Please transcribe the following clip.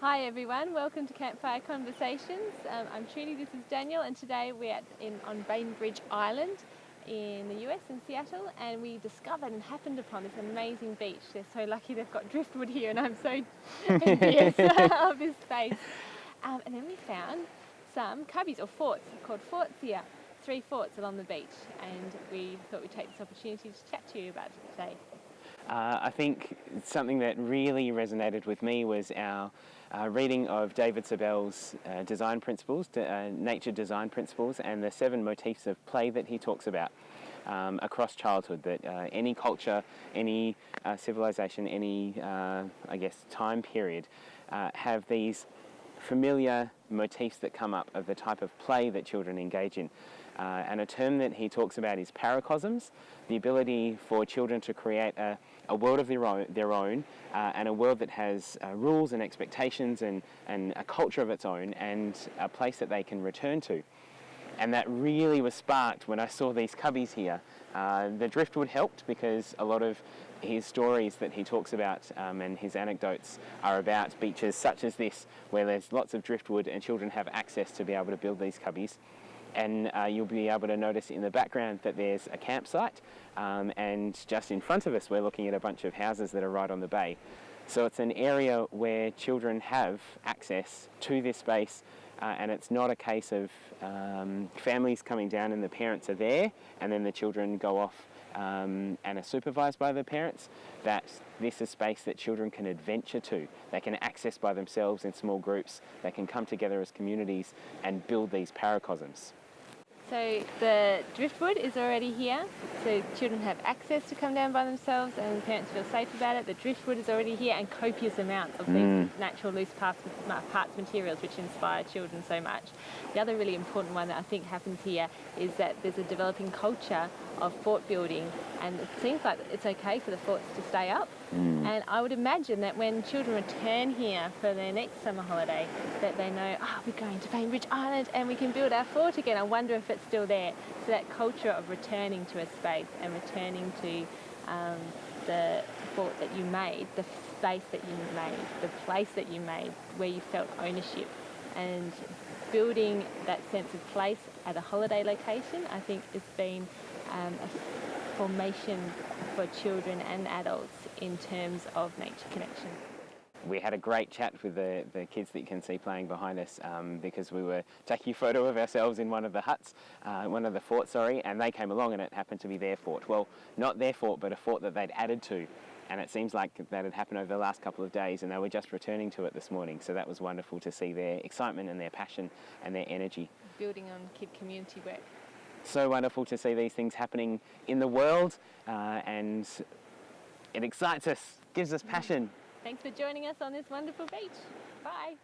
Hi everyone, welcome to Campfire Conversations. I'm Trudi, this is Daniel, and today we're on Bainbridge Island in the US in Seattle, and we discovered and happened upon this amazing beach. They're so lucky they've got driftwood here, and I'm so envious of this space. And then we found some cubbies or forts, called forts here, 3 forts along the beach, and we thought we'd take this opportunity to chat to you about it today. I think something that really resonated with me was our reading of David Sobel's design principles, nature design principles, and the 7 motifs of play that he talks about across childhood, that any culture, any civilization, any, time period have these familiar motifs that come up of the type of play that children engage in. And a term that he talks about is paracosms, the ability for children to create a world of their own and a world that has rules and expectations and a culture of its own, and a place that they can return to. And that really was sparked when I saw these cubbies here. The driftwood helped because a lot of his stories that he talks about and his anecdotes are about beaches such as this, where there's lots of driftwood and children have access to be able to build these cubbies. And you'll be able to notice in the background that there's a campsite, and just in front of us we're looking at a bunch of houses that are right on the bay. So it's an area where children have access to this space, and it's not a case of families coming down and the parents are there and then the children go off and are supervised by the parents. That this is space that children can adventure to. They can access by themselves in small groups. They can come together as communities and build these paracosms. So the driftwood is already here, so children have access to come down by themselves and the parents feel safe about it. The driftwood is already here, and copious amounts of these natural loose parts materials which inspire children so much. The other really important one that I think happens here is that there's a developing culture of fort building, and it seems like it's okay for the forts to stay up. And I would imagine that when children return here for their next summer holiday, that they know, we're going to Bainbridge Island and we can build our fort again. I wonder if it's still there. So that culture of returning to a space and returning to the fort that you made, the space that you made, the place that you made, where you felt ownership, and building that sense of place at a holiday location, I think has been a formation for children and adults in terms of nature connection. We had a great chat with the kids that you can see playing behind us, because we were taking a photo of ourselves in one of the huts, one of the forts, and they came along and it happened to be their fort. Well, not their fort, but a fort that they'd added to. And it seems like that had happened over the last couple of days, and they were just returning to it this morning. So that was wonderful to see their excitement and their passion and their energy. Building on kid community work. So wonderful to see these things happening in the world, and it excites us, gives us passion. Thanks for joining us on this wonderful beach. Bye.